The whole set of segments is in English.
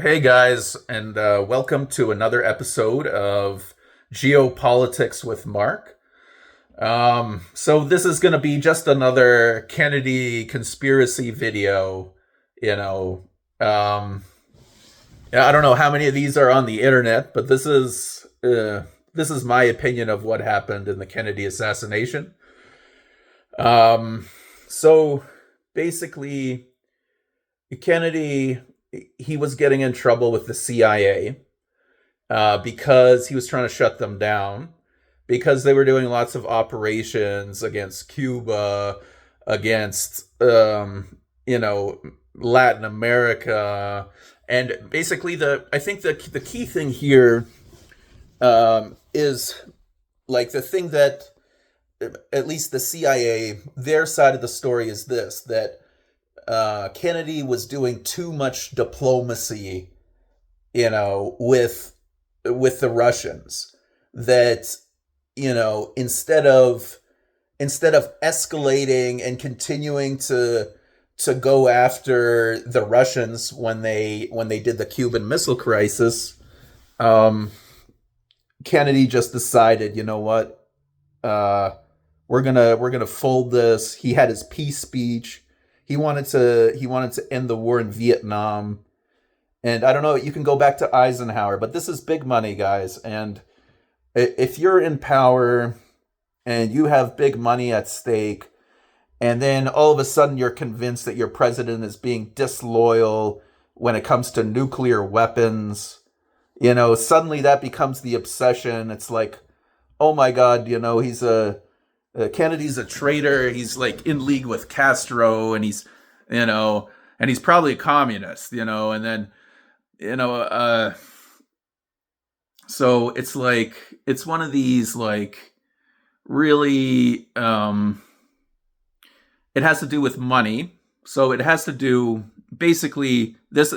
Hey guys, and welcome to another episode of Geopolitics with Mark. So this is going to be just another Kennedy conspiracy video. You know, um, I don't know how many of these are on the internet, but this is my opinion of what happened in the Kennedy assassination. Um, so basically, Kennedy he was getting in trouble with the CIA because he was trying to shut them down because they were doing lots of operations against Cuba, against Latin America, and basically I think the key thing here is like the thing that at least the CIA their side of the story is this that Kennedy was doing too much diplomacy, with the Russians. That instead of escalating and continuing to go after the Russians when they did the Cuban Missile Crisis, um, Kennedy just decided, you know what, uh, we're gonna fold this. He had his peace speech. He wanted to end the war in Vietnam. And I don't know, you can go back to Eisenhower, but this is big money, guys. And if you're in power and you have big money at stake, and then all of a sudden you're convinced that your president is being disloyal when it comes to nuclear weapons, suddenly that becomes the obsession. It's like, oh my God, Kennedy's a traitor. He's like in league with Castro, and you know, he's probably a communist, and then, you know, uh, so it's like, it's one of these, like, really, it has to do with money. So it has to do basically that's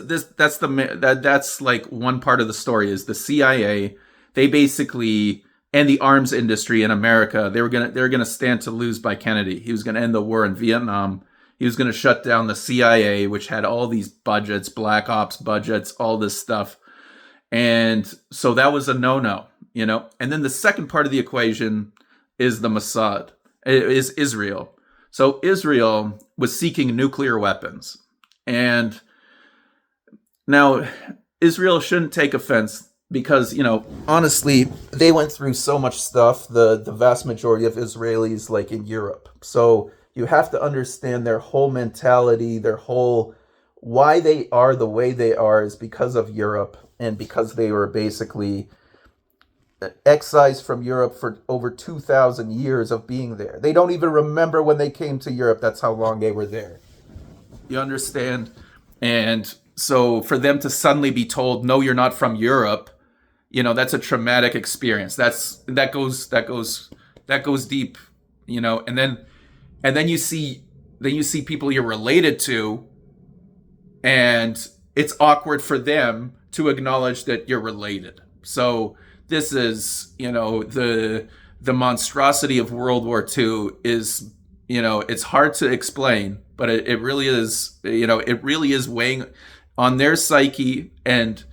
like one part of the story is the CIA. They basically and the arms industry in America, they were gonna stand to lose by Kennedy. He was gonna end the war in Vietnam. He was gonna shut down the CIA, which had all these budgets, black ops budgets, all this stuff. And so that was a no-no. And then the second part of the equation is the Mossad, is Israel. So Israel was seeking nuclear weapons. And now Israel shouldn't take offense because, honestly, they went through so much stuff, the vast majority of Israelis, like in Europe. So you have to understand their whole mentality, their whole why they are the way they are is because of Europe and because they were basically excised from Europe for over 2,000 years of being there. They don't even remember when they came to Europe. That's how long they were there. You understand? And so for them to suddenly be told, no, you're not from Europe, that's a traumatic experience. That goes deep, and then you see people you're related to, and it's awkward for them to acknowledge that you're related. So this is, the monstrosity of World War II is, it's hard to explain, but it really is, weighing on their psyche, and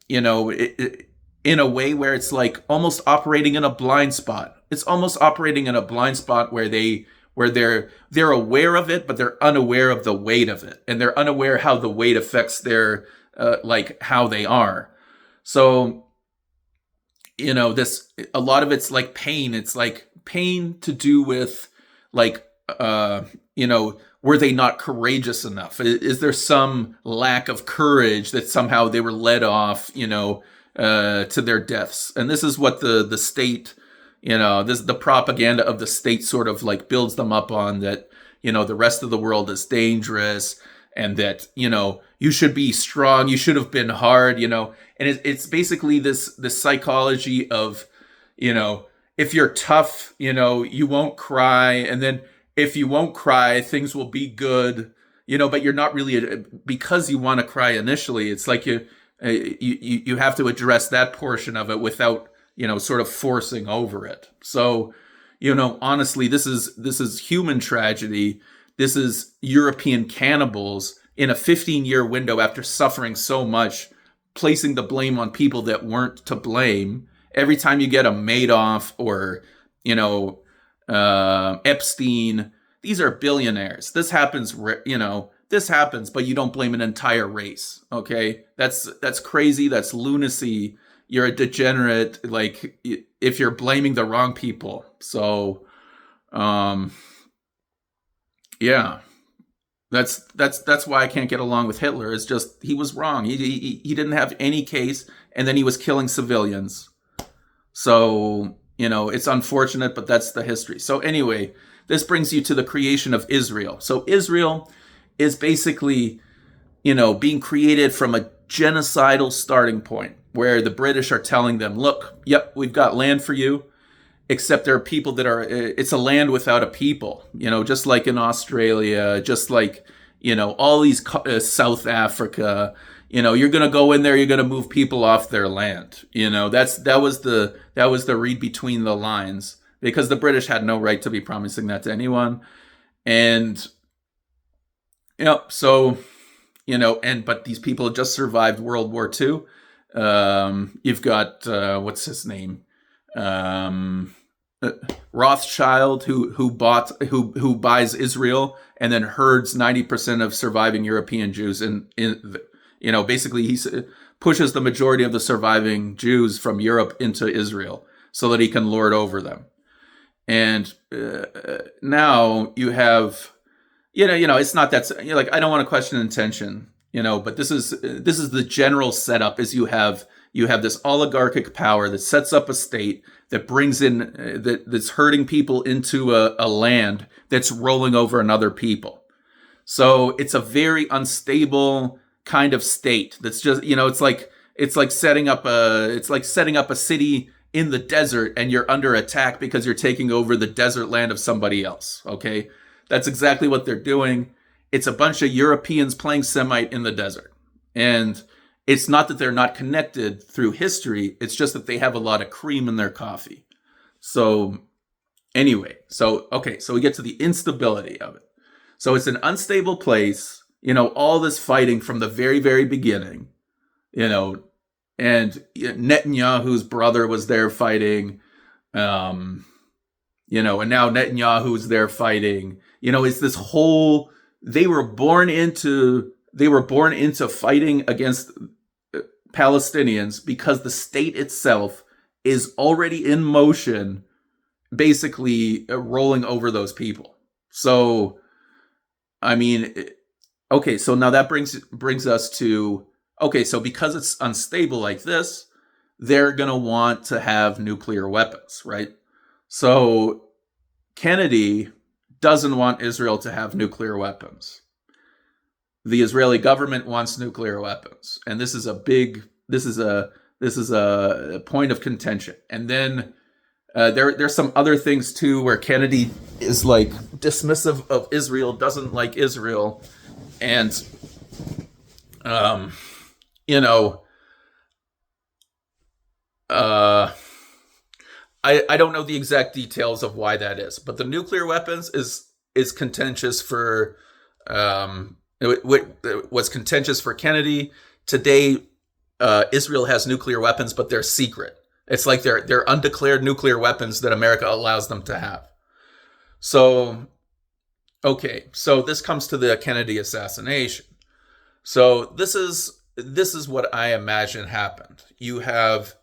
in a way where it's like almost operating in a blind spot. It's almost operating in a blind spot where they're aware of it, but they're unaware of the weight of it, and they're unaware how the weight affects their like how they are. So this a lot of it's like pain. It's like pain to do with like were they not courageous enough? Is there some lack of courage that somehow they were led off, to their deaths? And this is what the state, the propaganda of the state sort of like builds them up on, that, the rest of the world is dangerous, and that, you should be strong, you should have been hard, and it's basically this psychology of, if you're tough, you won't cry, and then if you won't cry, things will be good, but you're not really, because you want to cry initially. It's like you have to address that portion of it without, sort of forcing over it. So, honestly, this is human tragedy. This is European cannibals in a 15-year window after suffering so much, placing the blame on people that weren't to blame. Every time you get a Madoff or, Epstein, these are billionaires. This happens, this happens, but you don't blame an entire race. Okay. That's crazy. That's lunacy. You're a degenerate. Like, if you're blaming the wrong people. So, yeah. That's why I can't get along with Hitler. It's just, he was wrong. He didn't have any case, and then he was killing civilians. So, it's unfortunate, but that's the history. So anyway, this brings you to the creation of Israel. So Israel is basically, being created from a genocidal starting point where the British are telling them, look, yep, we've got land for you. Except there are people that it's a land without a people, just like in Australia, just like, all these South Africa, you're going to go in there, you're going to move people off their land. That was the read between the lines, because the British had no right to be promising that to anyone. And, so, but these people just survived World War II. You've got, what's his name? Rothschild, who buys Israel and then herds 90% of surviving European Jews, and basically he pushes the majority of the surviving Jews from Europe into Israel so that he can lord over them. And now you have, it's not that, I don't want to question intention, but this is the general setup. Is you have this oligarchic power that sets up a state that brings in, that's herding people into a land that's rolling over another people. So it's a very unstable kind of state. That's just, it's like setting up a city in the desert, and you're under attack because you're taking over the desert land of somebody else. Okay, that's exactly what they're doing. It's a bunch of Europeans playing Semite in the desert, and it's not that they're not connected through history. It's just that they have a lot of cream in their coffee. So anyway, so we get to the instability of it. So it's an unstable place, all this fighting from the very, very beginning, and Netanyahu's brother was there fighting, and now Netanyahu's there fighting. It's this whole, they were born into fighting against Palestinians because the state itself is already in motion, basically rolling over those people. So, so now that brings us to, so because it's unstable like this, they're going to want to have nuclear weapons, right? So Kennedy doesn't want Israel to have nuclear weapons. The Israeli government wants nuclear weapons, and this is a point of contention. And then there's some other things too, where Kennedy is like dismissive of Israel, doesn't like Israel, and I don't know the exact details of why that is, but the nuclear weapons is contentious for was contentious for Kennedy. Today, Israel has nuclear weapons, but they're secret. It's like they're undeclared nuclear weapons that America allows them to have. So, so this comes to the Kennedy assassination. So this is what I imagine happened. You have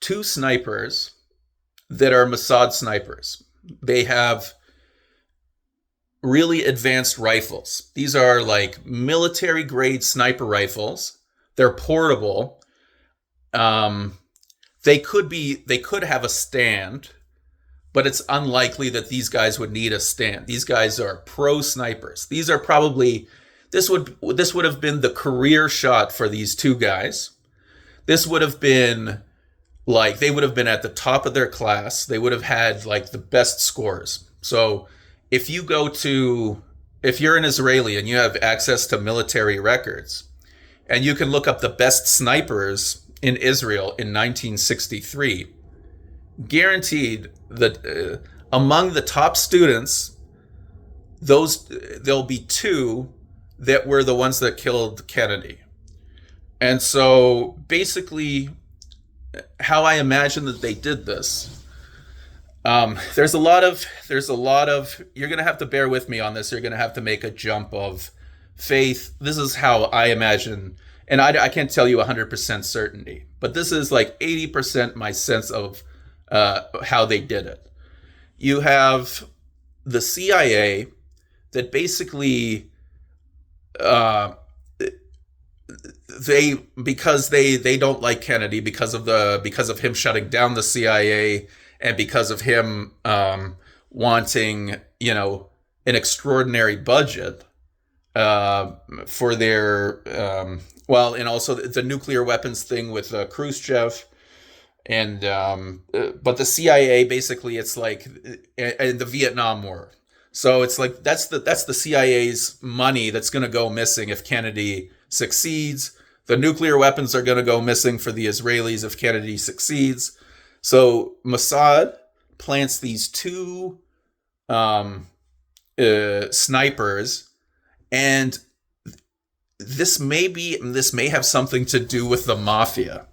two snipers that are Mossad snipers. They have really advanced rifles. These are like military grade sniper rifles. They're portable. They could have a stand, but it's unlikely that these guys would need a stand. These guys are pro snipers. These are probably, this would have been the career shot for these two guys. This would have been like, they would have been at the top of their class. They would have had like the best scores. So if you're an Israeli and you have access to military records, and you can look up the best snipers in Israel in 1963, guaranteed that among the top students, there'll be two that were the ones that killed Kennedy. And so basically, how I imagine that they did this. There's a lot of. You're gonna have to bear with me on this. You're gonna have to make a jump of faith. This is how I imagine, and I can't tell you 100% certainty, but this is like 80% my sense of how they did it. You have the CIA that basically they don't like Kennedy because of him shutting down the CIA and because of him wanting an extraordinary budget for their and also the nuclear weapons thing with Khrushchev. And but the CIA basically, it's like in the Vietnam War. So it's like that's the CIA's money that's going to go missing if Kennedy succeeds. The nuclear weapons are going to go missing for the Israelis if Kennedy succeeds. So Mossad plants these two snipers, and this may have something to do with the mafia.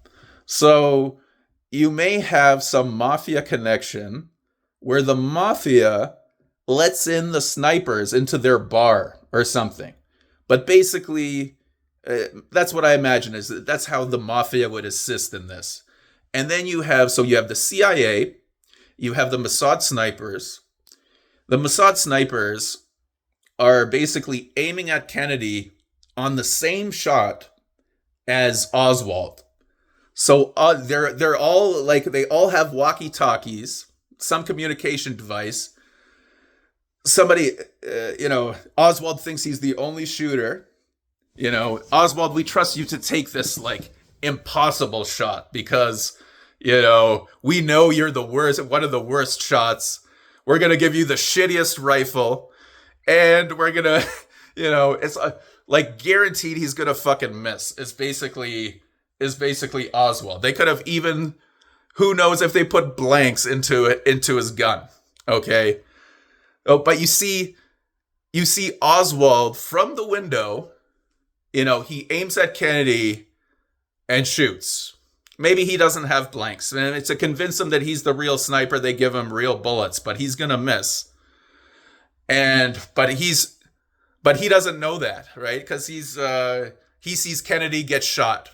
So you may have some mafia connection where the mafia lets in the snipers into their bar or something. But basically, that's what I imagine is that's how the mafia would assist in this. And then you have the CIA, you have the Mossad snipers. The Mossad snipers are basically aiming at Kennedy on the same shot as Oswald. So they're all like, they all have walkie-talkies, some communication device. Somebody, Oswald thinks he's the only shooter. Oswald, we trust you to take this like impossible shot because, we know you're the worst, one of the worst shots. We're going to give you the shittiest rifle and we're going to, it's like guaranteed he's going to fucking miss. Is basically Oswald. They could have even, who knows if they put blanks into his gun. Okay. Oh, but you see Oswald from the window, he aims at Kennedy and shoots. Maybe he doesn't have blanks. And to convince him that he's the real sniper, they give him real bullets, but he's going to miss. But he doesn't know that, right? Because he sees Kennedy get shot.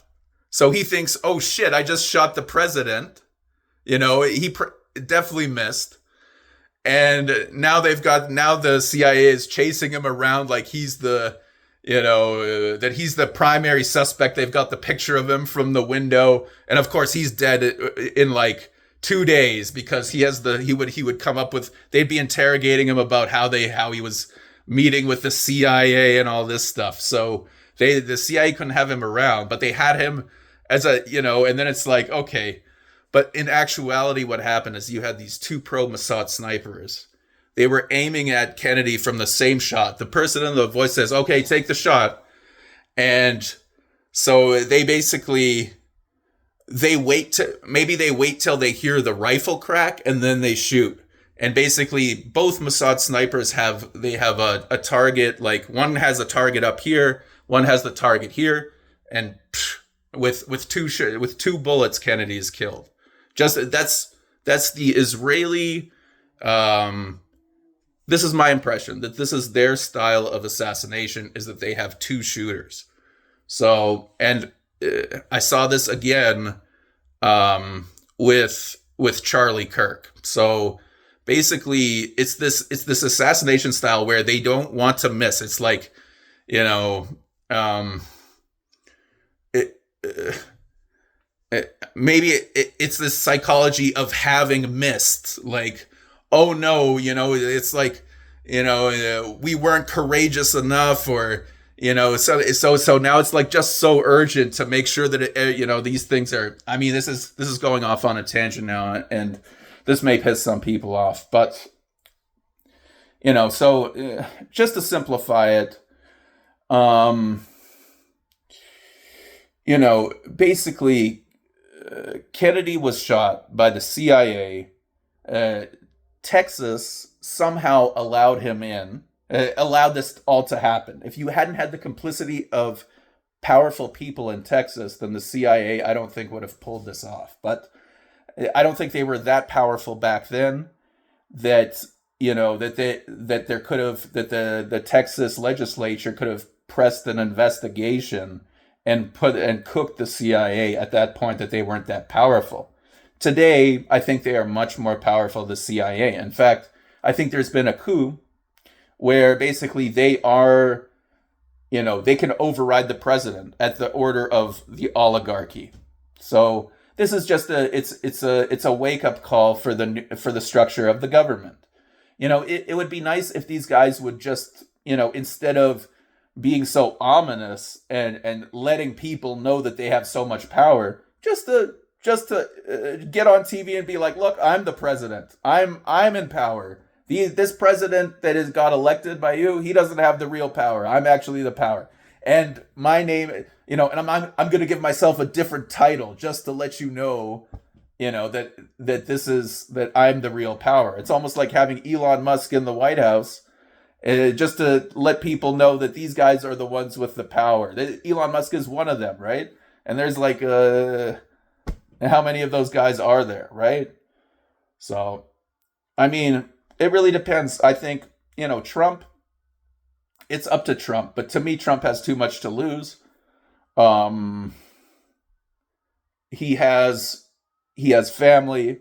So he thinks, oh shit, I just shot the president. He definitely missed. And now the CIA is chasing him around like he's that he's the primary suspect. They've got the picture of him from the window. And of course he's dead in like 2 days because he would come up with, they'd be interrogating him about how he was meeting with the CIA and all this stuff. So the CIA couldn't have him around, but they had him as and then it's like, okay. But in actuality, what happened is you had these two pro-Mossad snipers. They were aiming at Kennedy from the same shot. The person in the voice says, okay, take the shot. And so they basically, they wait till they hear the rifle crack and then they shoot. And basically both Mossad snipers have a target, like one has a target up here, one has the target here. And with two bullets, Kennedy is killed. That's the Israeli, this is my impression, that this is their style of assassination, is that they have two shooters. So, and I saw this again with Charlie Kirk. So basically it's this assassination style where they don't want to miss. It's like, maybe it's this psychology of having missed, like, oh no, it's like, we weren't courageous enough, or so now it's like just so urgent to make sure that these things are, I mean, this is going off on a tangent now, and this may piss some people off, but so just to simplify it, basically Kennedy was shot by the CIA. Texas somehow allowed him in. allowed this all to happen. If you hadn't had the complicity of powerful people in Texas, then the CIA, I don't think, would have pulled this off. But I don't think they were that powerful back then that that there could have that the Texas legislature could have pressed an investigation and cooked the CIA at that point, that they weren't that powerful. Today, I think they are much more powerful, the CIA. In fact, I think there's been a coup where basically they can override the president at the order of the oligarchy. So this is just it's a wake up call for the structure of the government. It would be nice if these guys would just, instead of being so ominous and letting people know that they have so much power, just to get on TV and be like, look, I'm the president. I'm in power. This president that has got elected by you, he doesn't have the real power. I'm actually the power. And my name, and I'm going to give myself a different title just to let you know, that I'm the real power. It's almost like having Elon Musk in the White House, just to let people know that these guys are the ones with the power. Elon Musk is one of them, right? And there's like, how many of those guys are there, right? So, I mean, it really depends. I think, Trump, it's up to Trump. But to me, Trump has too much to lose. He has family,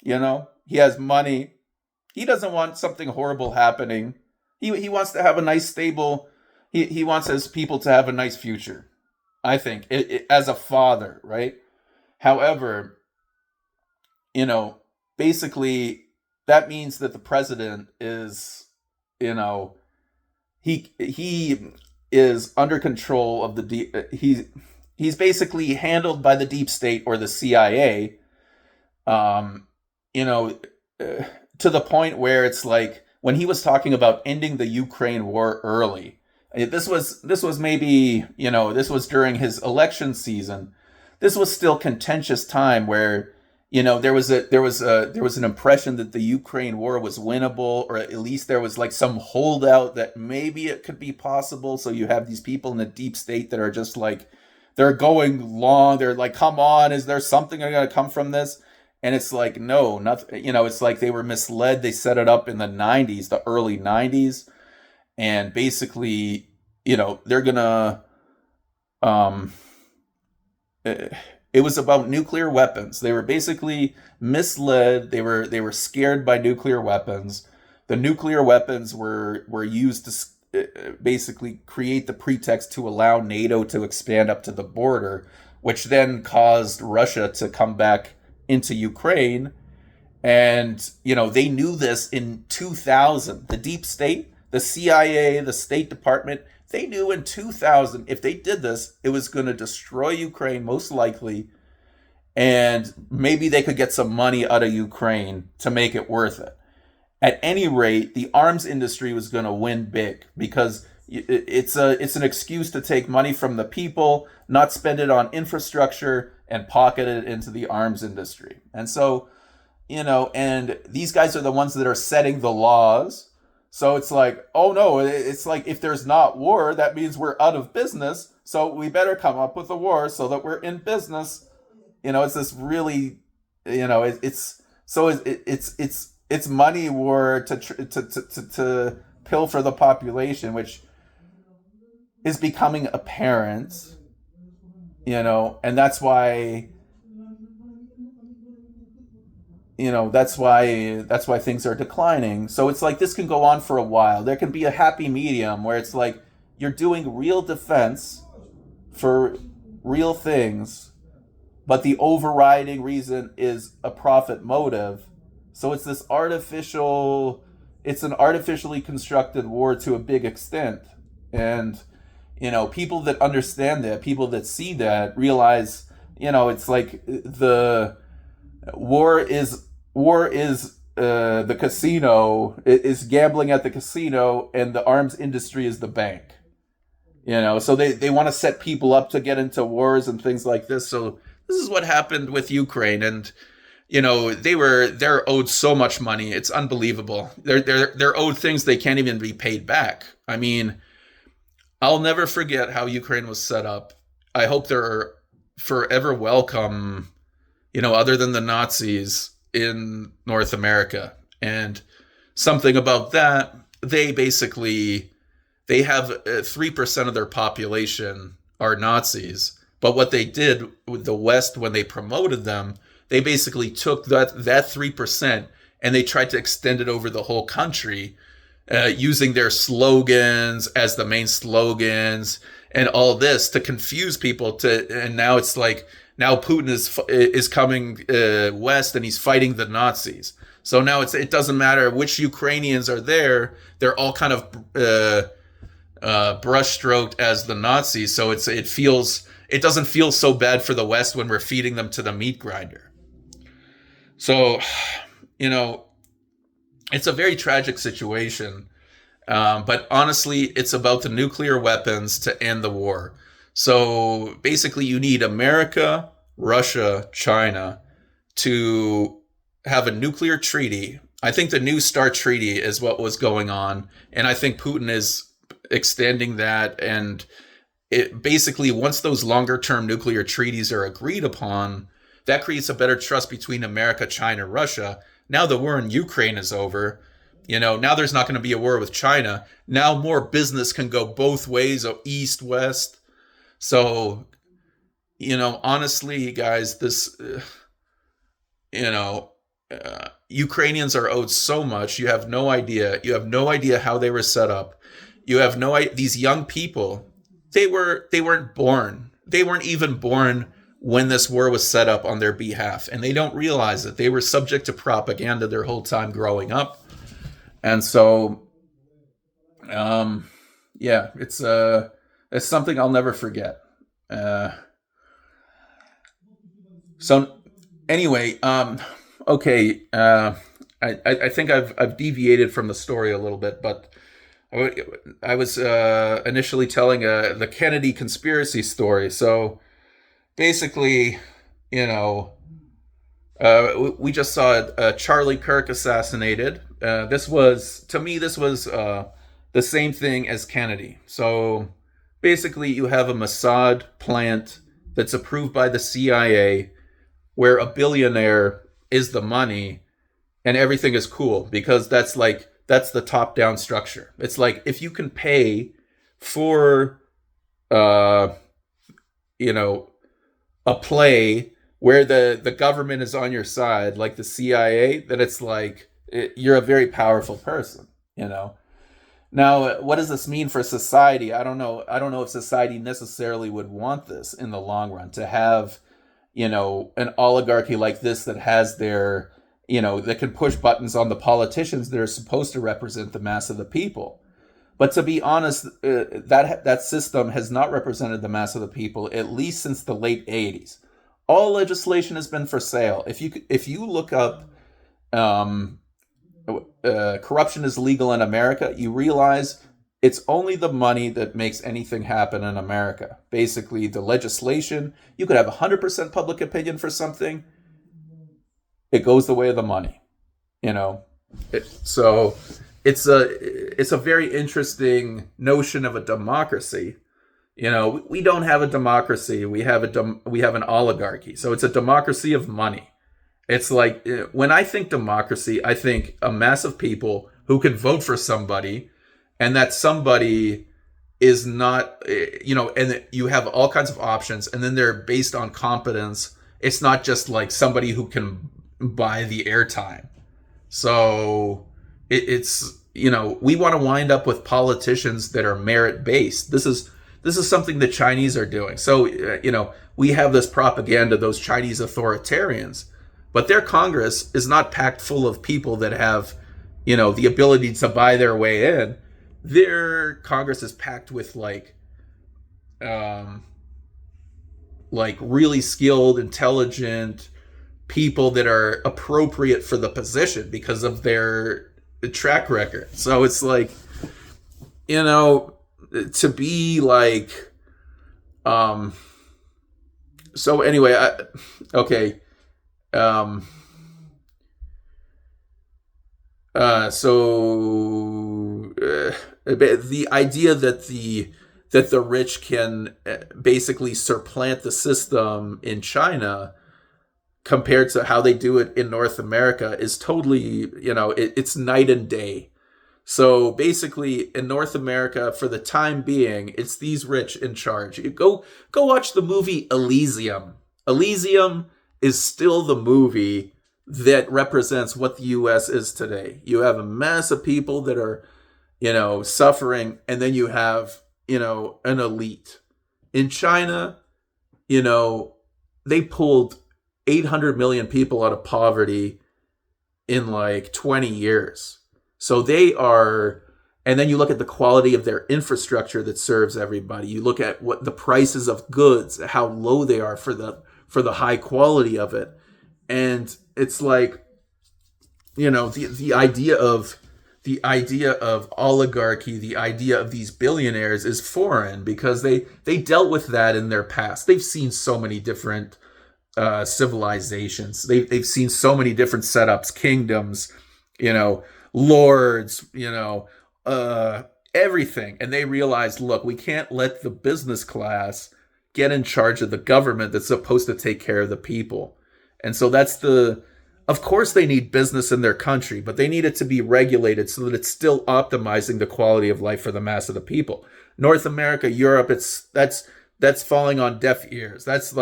he has money. He doesn't want something horrible happening. He wants to have a nice, stable, he wants his people to have a nice future, I think, as a father, right? However, basically, that means that the president is, he is under control of he's basically handled by the deep state or the CIA, to the point where it's like when he was talking about ending the Ukraine war early. This was maybe, this was during his election season. This was still contentious time where, there was an impression that the Ukraine war was winnable, or at least there was like some holdout that maybe it could be possible. So you have these people in the deep state that are just like, they're going long. They're like, come on, is there something going to come from this? And it's like, no, nothing. It's like they were misled. They set it up in the 90s, the early 90s. And basically, they're going to, it was about nuclear weapons. They were basically misled. They were scared by nuclear weapons. The nuclear weapons were used to basically create the pretext to allow NATO to expand up to the border, which then caused Russia to come back into Ukraine. And, they knew this in 2000. The deep state, the CIA, the State Department, they knew in 2000, if they did this, it was going to destroy Ukraine, most likely. And maybe they could get some money out of Ukraine to make it worth it. At any rate, the arms industry was going to win big because it's an excuse to take money from the people, not spend it on infrastructure, and pocket it into the arms industry. And so, and these guys are the ones that are setting the laws. So it's like, oh no, it's like if there's not war, that means we're out of business. So we better come up with a war so that we're in business. It's this really, it's money war to pilfer the population, which is becoming apparent, and that's why, that's why things are declining. So it's like this can go on for a while. There can be a happy medium where it's like you're doing real defense for real things, but the overriding reason is a profit motive. So it's an artificially constructed war to a big extent. And, people that understand that, people that see that realize, it's like the war is the casino, is gambling at the casino, and the arms industry is the bank. So they want to set people up to get into wars and things like this. So this is what happened with Ukraine. And, they're owed so much money. It's unbelievable. They're owed things they can't even be paid back. I mean, I'll never forget how Ukraine was set up. I hope they're forever welcome, other than the Nazis in North America. And something about that, they have 3% of their population are Nazis. But what they did with the West when they promoted them, they basically took that 3% and they tried to extend it over the whole country, using their slogans as the main slogans and all this to confuse people. And now it's like, now Putin is coming west and he's fighting the Nazis. So now it doesn't matter which Ukrainians are there; they're all kind of brushstroked as the Nazis. So it doesn't feel so bad for the West when we're feeding them to the meat grinder. So, it's a very tragic situation. But honestly, it's about the nuclear weapons to end the war. So basically, you need America, Russia, China to have a nuclear treaty. I think the New START treaty is what was going on. And I think Putin is extending that. And it basically, once those longer term nuclear treaties are agreed upon, that creates a better trust between America, China, Russia. Now the war in Ukraine is over. Now there's not going to be a war with China. Now more business can go both ways, east, west. So, honestly, guys, Ukrainians are owed so much. You have no idea. You have no idea how they were set up. You have no idea. These young people, they weren't born. They weren't even born when this war was set up on their behalf. And they don't realize that they were subject to propaganda their whole time growing up. And so, it's something I'll never forget. So anyway, okay. I think I've deviated from the story a little bit, but I was initially telling the Kennedy conspiracy story. So basically, we just saw Charlie Kirk assassinated. This was the same thing as Kennedy. So basically, you have a Mossad plant that's approved by the CIA, where a billionaire is the money, and everything is cool because that's the top-down structure. It's like if you can pay for, a play where the government is on your side, like the CIA, then it's like you're a very powerful person, Now, what does this mean for society? I don't know if society necessarily would want this in the long run, to have, an oligarchy like this that has their, that can push buttons on the politicians that are supposed to represent the mass of the people. But to be honest, that system has not represented the mass of the people, at least since the late 80s. All legislation has been for sale. If you look up corruption is legal in America, you realize it's only the money that makes anything happen in America. Basically, the legislation, you could have 100% public opinion for something, it goes the way of the money. So it's a very interesting notion of a democracy. We don't have a democracy. We have an oligarchy. So it's a democracy of money. It's like, when I think democracy, I think a mass of people who can vote for somebody, and that somebody is not, and you have all kinds of options, and then they're based on competence. It's not just like somebody who can buy the airtime. So it's we want to wind up with politicians that are merit-based. This is something the Chinese are doing. So, we have this propaganda, those Chinese authoritarians, but their Congress is not packed full of people that have, the ability to buy their way in. Their Congress is packed with like really skilled, intelligent people that are appropriate for the position because of their track record. So it's like, to be like, so anyway, okay. The idea that the rich can basically supplant the system in China compared to how they do it in North America is totally, it's night and day. So basically, in North America, for the time being, it's these rich in charge. You go watch the movie Elysium. Elysium is still the movie that represents what the U.S. is today. You have a mass of people that are, suffering, and then you have, an elite. In China, they pulled 800 million people out of poverty in like 20 years. So they are, and then you look at the quality of their infrastructure that serves everybody. You look at what the prices of goods, how low they are for the high quality of it. And it's like, the idea of oligarchy, the idea of these billionaires is foreign because they dealt with that in their past. They've seen so many different civilizations. They've seen so many different setups, kingdoms, lords, everything. And they realized, look, we can't let the business class get in charge of the government that's supposed to take care of the people. And so of course they need business in their country, but they need it to be regulated so that it's still optimizing the quality of life for the mass of the people. North America, Europe, that's falling on deaf ears. That's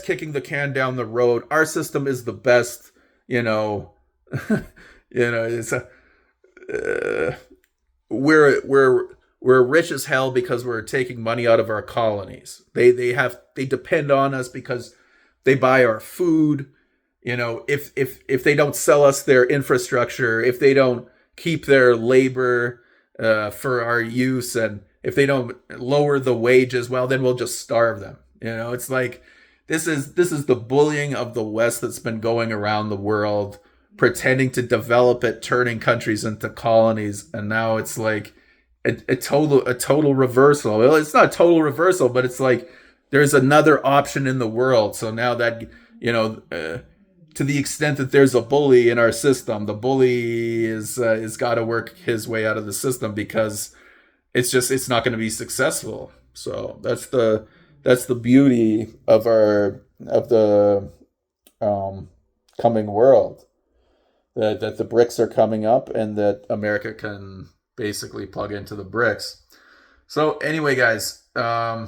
kicking the can down the road. Our system is the best, it's we're rich as hell because we're taking money out of our colonies. They depend on us because they buy our food. If they don't sell us their infrastructure, if they don't keep their labor for our use, and if they don't lower the wages, well, then we'll just starve them. It's like this is the bullying of the West that's been going around the world, pretending to develop it, turning countries into colonies, and now it's like a total reversal. Well, it's not a total reversal, but it's like there's another option in the world. So now that to the extent that there's a bully in our system, the bully is got to work his way out of the system because it's not going to be successful. So that's the beauty of the coming world, that the BRICS are coming up and that America can basically plug into the BRICS. So anyway, guys, now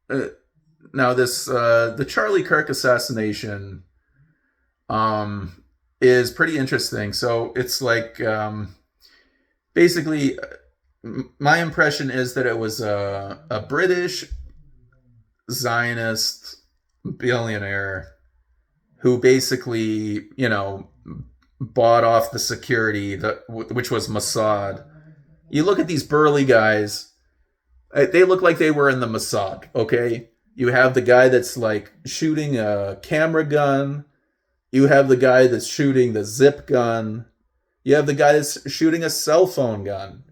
this the Charlie Kirk assassination is pretty interesting. So it's like basically my impression is that it was a British Zionist billionaire who basically, bought off the security, which was Mossad. You look at these burly guys, they look like they were in the Mossad, okay? You have the guy that's like shooting a camera gun. You have the guy that's shooting the zip gun. You have the guy that's shooting a cell phone gun.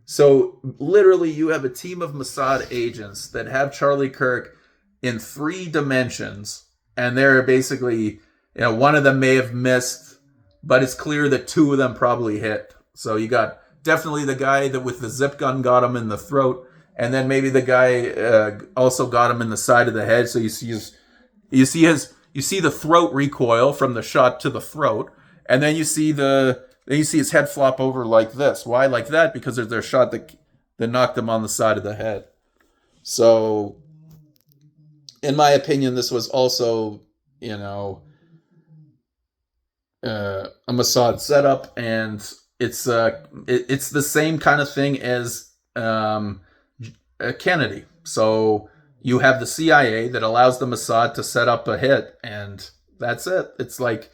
So literally you have a team of Mossad agents that have Charlie Kirk in 3 dimensions, and they're basically, one of them may have missed, but it's clear that 2 of them probably hit. So you got definitely the guy that with the zip gun got him in the throat, and then maybe the guy also got him in the side of the head. So you see the throat recoil from the shot to the throat, and then you see his head flop over like this. Why like that? Because there's their shot that knocked him on the side of the head. So, in my opinion, this was also, a Mossad setup, and it's the same kind of thing as Kennedy. So you have the CIA that allows the Mossad to set up a hit, and that's it. It's like,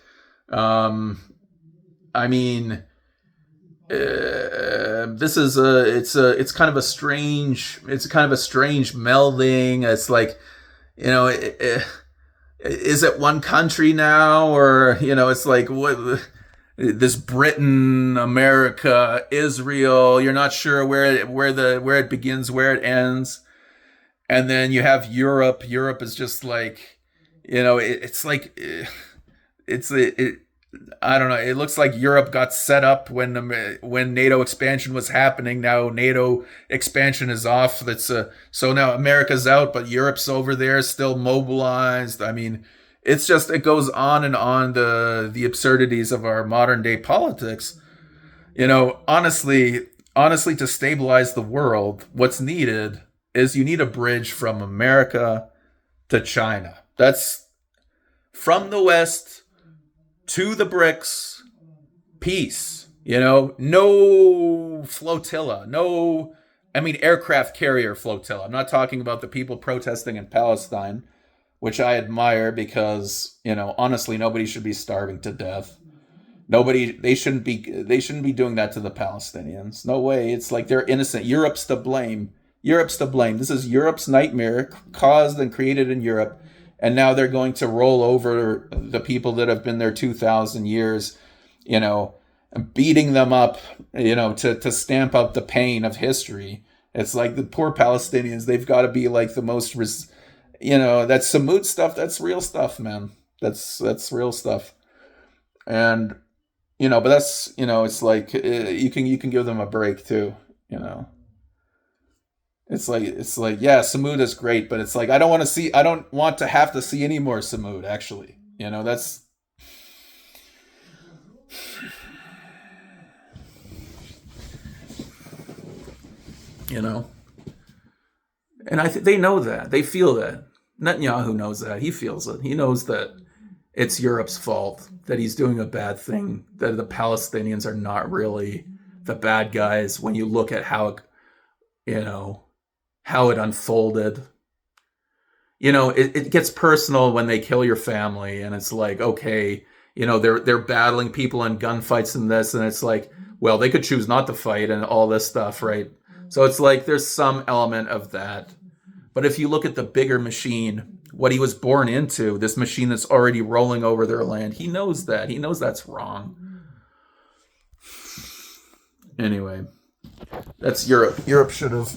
this is it's kind of a strange melding. It's like, is it one country now, or it's like what this Britain, America, Israel. You're not sure where it begins, where it ends, and then you have Europe. Europe is just like, it's like I don't know. It looks like Europe got set up when NATO expansion was happening. Now NATO expansion is off. So now America's out, but Europe's over there, still mobilized. I mean, it's just it goes on and on, the absurdities of our modern day politics. Honestly, to stabilize the world, what's needed is you need a bridge from America to China. That's from the West to the BRICS, peace. No flotilla, no, I mean, aircraft carrier flotilla. I'm not talking about the people protesting in Palestine, which I admire because, honestly, nobody should be starving to death. They shouldn't be doing that to the Palestinians. No way. It's like they're innocent. Europe's to blame. Europe's to blame. This is Europe's nightmare caused and created in Europe. And now they're going to roll over the people that have been there 2,000 years, beating them up, to stamp out the pain of history. It's like the poor Palestinians, they've got to be like the most, that Samud stuff, that's real stuff, man. That's real stuff. And, but that's, it's like, you can give them a break too, you know. It's like yeah, Samud is great, but it's like I don't want to have to see any more Samud actually. That's you know. And I think they know that. They feel that. Netanyahu knows that. He feels it. He knows that it's Europe's fault, that he's doing a bad thing, that the Palestinians are not really the bad guys when you look at you know, how it unfolded. It gets personal when they kill your family, and it's like, okay, they're battling people in gunfights and this, and it's like, well, they could choose not to fight and all this stuff, right? So it's like there's some element of that. But if you look at the bigger machine, what he was born into, this machine that's already rolling over their land, he knows that. He knows that's wrong. Anyway, that's Europe. Europe should have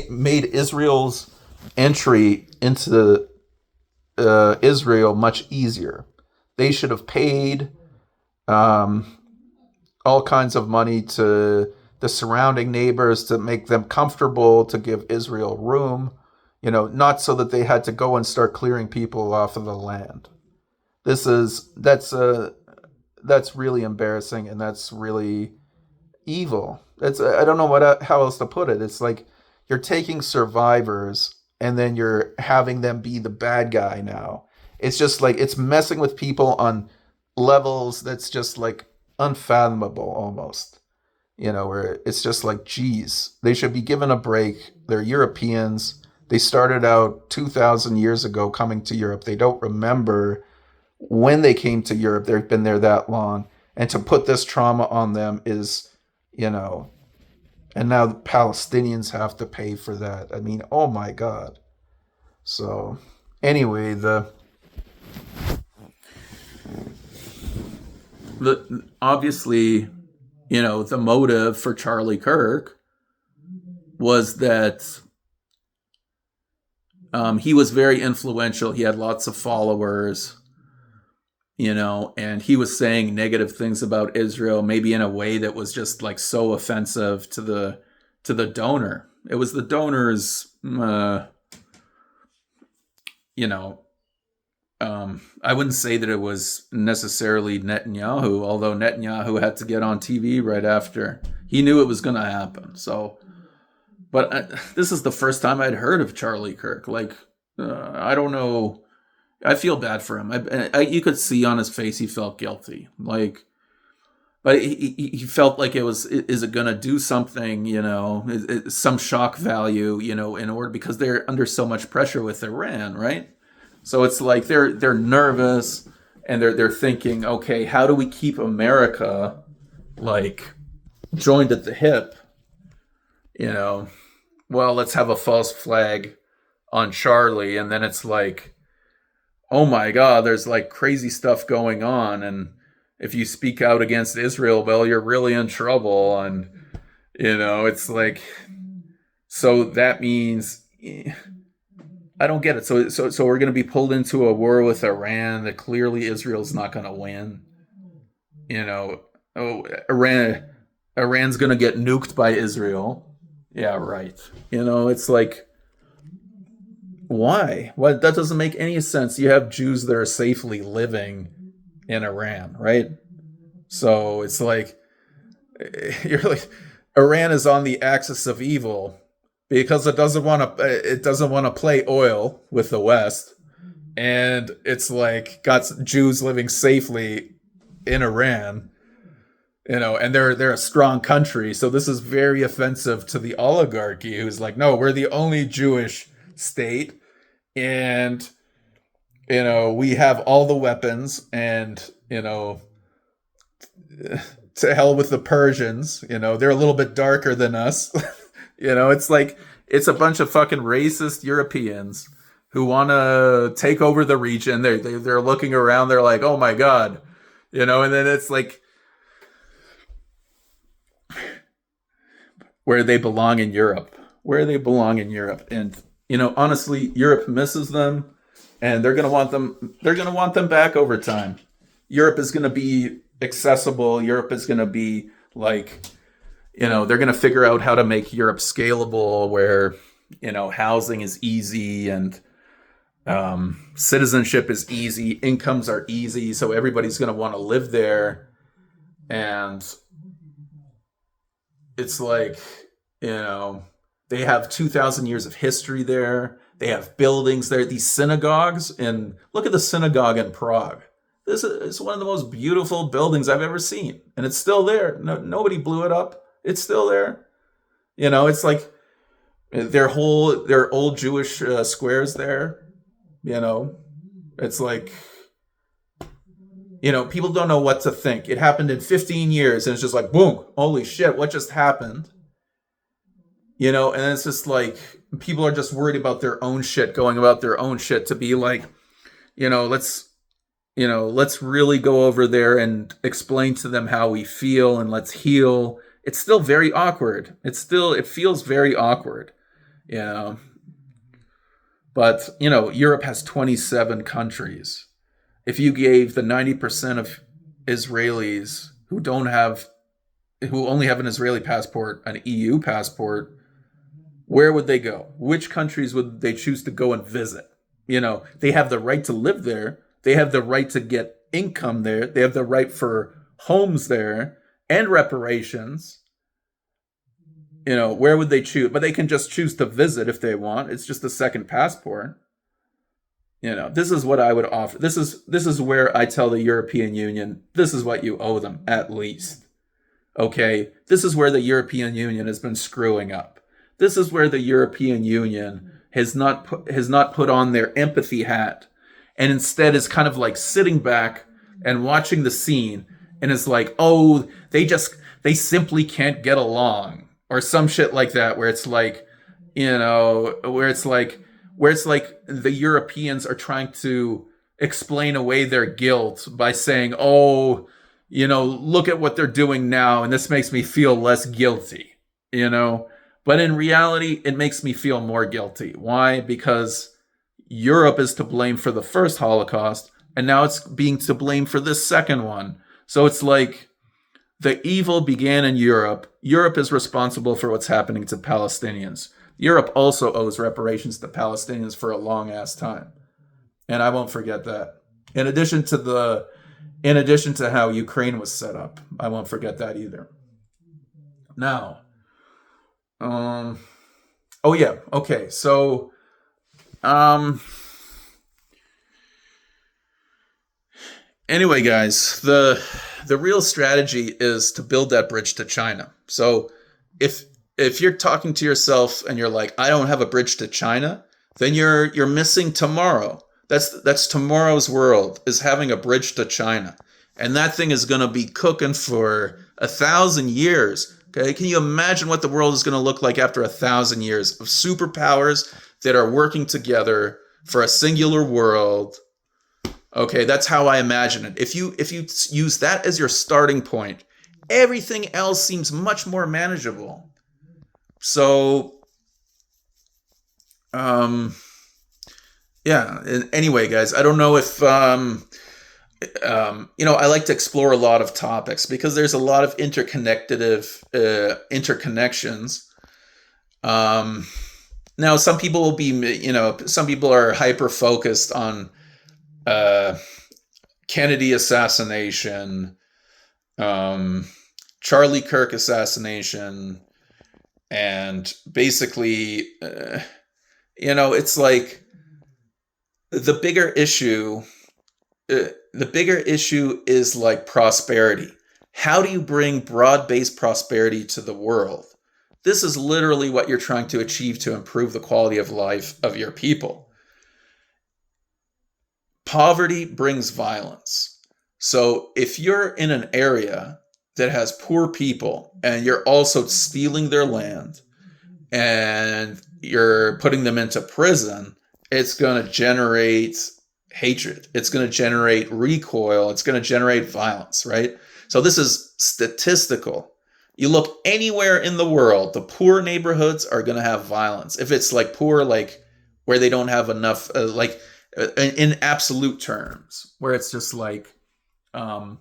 made Israel's entry into Israel much easier. They should have paid all kinds of money to the surrounding neighbors to make them comfortable, to give Israel room, not so that they had to go and start clearing people off of the land. That's really embarrassing, and that's really evil. I don't know how else to put it. It's like you're taking survivors and then you're having them be the bad guy now. It's just like it's messing with people on levels that's just like unfathomable almost. Where it's just like, geez, they should be given a break. They're Europeans. They started out 2,000 years ago coming to Europe. They don't remember when they came to Europe. They've been there that long. And to put this trauma on them is, and now the Palestinians have to pay for that. I mean, oh my God. So anyway, obviously, the motive for Charlie Kirk was that he was very influential. He had lots of followers, and he was saying negative things about Israel, maybe in a way that was just like so offensive to the donor. It was the donor's, I wouldn't say that it was necessarily Netanyahu, although Netanyahu had to get on TV right after. He knew it was going to happen. So, but this is the first time I'd heard of Charlie Kirk. Like, I don't know. I feel bad for him. You could see on his face he felt guilty. Like, but he felt like is it going to do something, some shock value, in order, because they're under so much pressure with Iran, right? So it's like they're nervous and they're thinking, okay, how do we keep America like joined at the hip? Well, let's have a false flag on Charlie, and then it's like, oh my God, there's like crazy stuff going on, and if you speak out against Israel, well, you're really in trouble, and it's like, so that means I don't get it. So we're going to be pulled into a war with Iran that clearly Israel's not going to win. You know, oh, Iran's going to get nuked by Israel. Yeah, right. It's like, why? What? That doesn't make any sense. You have Jews that are safely living in Iran, right? So it's like you're like Iran is on the axis of evil because it doesn't want to play oil with the West, and it's like got Jews living safely in Iran, and they're a strong country. So this is very offensive to the oligarchy, who's like, no, we're the only Jewish state, and we have all the weapons, and to hell with the Persians. They're a little bit darker than us. It's like it's a bunch of fucking racist Europeans who want to take over the region. They're looking around. They're like, oh my god, and then it's like where they belong in Europe. Where they belong in Europe, and honestly, Europe misses them, and they're gonna want them. They're gonna want them back over time. Europe is gonna be accessible. Europe is going to be like, they're going to figure out how to make Europe scalable, where, housing is easy, and citizenship is easy, incomes are easy, so everybody's going to want to live there. And it's like, they have 2,000 years of history there. They have buildings there, these synagogues, and look at the synagogue in Prague. This is one of the most beautiful buildings I've ever seen, and it's still there. Nobody blew it up. It's still there. It's like their old Jewish squares there. It's like, people don't know what to think. It happened in 15 years, and it's just like, boom, holy shit, what just happened? And it's just like people are just worried about their own shit, going about their own shit, to be like, let's really go over there and explain to them how we feel, and let's heal. It's still very awkward. It feels very awkward, But, Europe has 27 countries. If you gave the 90% of Israelis who only have an Israeli passport, an EU passport, where would they go? Which countries would they choose to go and visit? They have the right to live there. They have the right to get income there. They have the right for homes there and reparations. Where would they choose? But they can just choose to visit if they want. It's just a second passport. This is what I would offer. This is where I tell the European Union, this is what you owe them, at least. Okay? This is where the European Union has been screwing up. This is where the European Union has not put on their empathy hat, and instead is kind of like sitting back and watching the scene, and is like, oh, they simply can't get along, or some shit like that, where it's like, where it's like the Europeans are trying to explain away their guilt by saying, oh, look at what they're doing now, and this makes me feel less guilty, But in reality, it makes me feel more guilty. Why? Because Europe is to blame for the first Holocaust, and now it's being to blame for this second one. So it's like the evil began in Europe. Europe is responsible for what's happening to Palestinians. Europe also owes reparations to Palestinians for a long ass time. And I won't forget that. In addition to how Ukraine was set up, I won't forget that either. Now, oh yeah, okay, so anyway, guys, the real strategy is to build that bridge to China. So if you're talking to yourself and you're like, I don't have a bridge to China, then you're missing tomorrow. That's tomorrow's world, is having a bridge to China. And that thing is going to be cooking for 1,000 years. Okay, can you imagine what the world is going to look like after 1,000 years of superpowers that are working together for a singular world? Okay, that's how I imagine it. If you use that as your starting point, everything else seems much more manageable. So, Yeah. Anyway, guys, I don't know if I like to explore a lot of topics because there's a lot of interconnections. Um, Now, some people will be, some people are hyper focused on uh, Kennedy assassination, um, Charlie Kirk assassination, and basically, it's like the bigger issue. The bigger issue is like prosperity. How do you bring broad-based prosperity to the world? This is literally what you're trying to achieve to improve the quality of life of your people. Poverty brings violence. So if you're in an area that has poor people and you're also stealing their land and you're putting them into prison, it's going to generate hatred. It's going to generate recoil. It's going to generate violence, right? So this is statistical. You look anywhere in the world, the poor neighborhoods are going to have violence. If it's like poor, like where they don't have enough, in absolute terms, where it's just like, like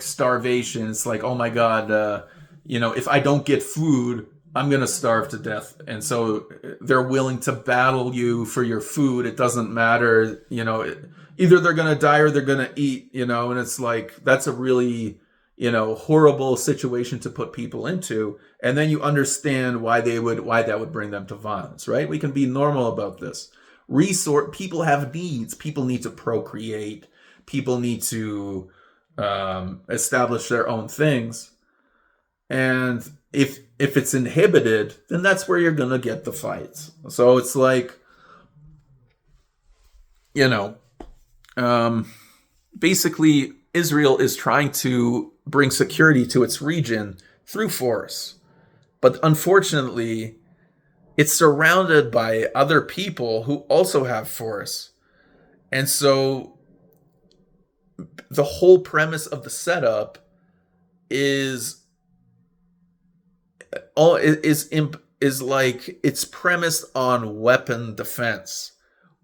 starvation. It's like, oh my God, if I don't get food, I'm going to starve to death. And so they're willing to battle you for your food. It doesn't matter, either they're going to die or they're going to eat, and it's like, that's a really, horrible situation to put people into. And then you understand why that would bring them to violence, right? We can be normal about this. People have needs. People need to procreate. People need to establish their own things. And if it's inhibited, then that's where you're gonna get the fights. So it's like, basically Israel is trying to bring security to its region through force, but unfortunately, it's surrounded by other people who also have force, and so the whole premise of the setup is like it's premised on weapon defense,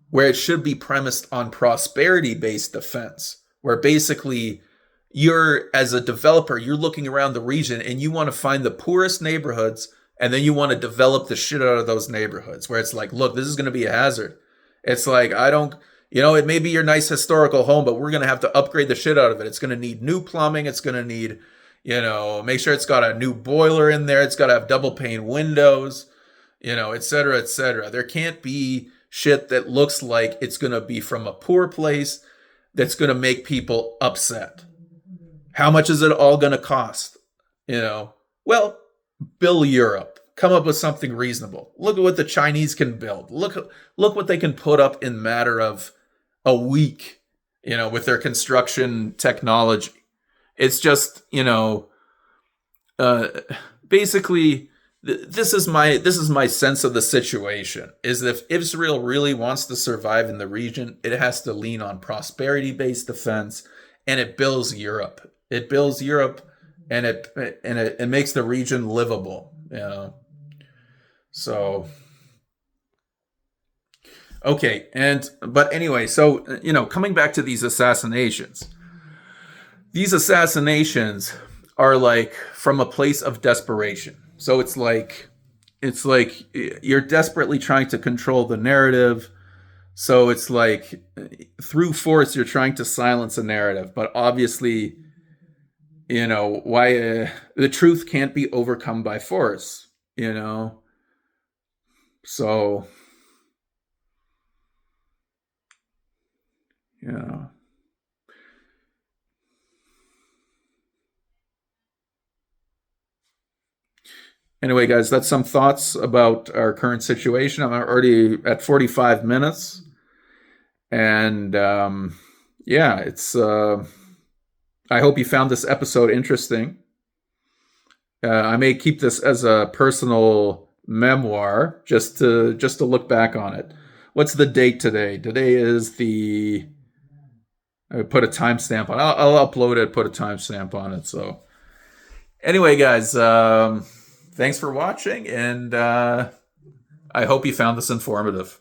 where it should be premised on prosperity-based defense, where basically you're, as a developer, you're looking around the region and you want to find the poorest neighborhoods, and then you want to develop the shit out of those neighborhoods, where it's like, look, this is going to be a hazard. It's like, it may be your nice historical home, but we're going to have to upgrade the shit out of it. It's going to need new plumbing. It's going to need, make sure it's got a new boiler in there. It's got to have double pane windows, et cetera, et cetera. There can't be shit that looks like it's going to be from a poor place that's going to make people upset. How much is it all going to cost? Well, bill Europe. Come up with something reasonable. Look at what the Chinese can build. Look what they can put up in matter of a week, with their construction technology. It's just, basically, this is my sense of the situation, is that if Israel really wants to survive in the region, it has to lean on prosperity-based defense, and it builds Europe. It builds Europe, and it makes the region livable, So, okay, but anyway, so coming back to these assassinations are like from a place of desperation. So it's like you're desperately trying to control the narrative. So it's like through force you're trying to silence a narrative, but obviously, why the truth can't be overcome by force. So, yeah. Anyway, guys, that's some thoughts about our current situation. I'm already at 45 minutes. And yeah, it's. I hope you found this episode interesting. I may keep this as a personal memoir, just to look back on it. What's the date today? Today is the. I put a timestamp on. I'll upload it. Put a timestamp on it. So, anyway, guys, thanks for watching, and I I hope you found this informative.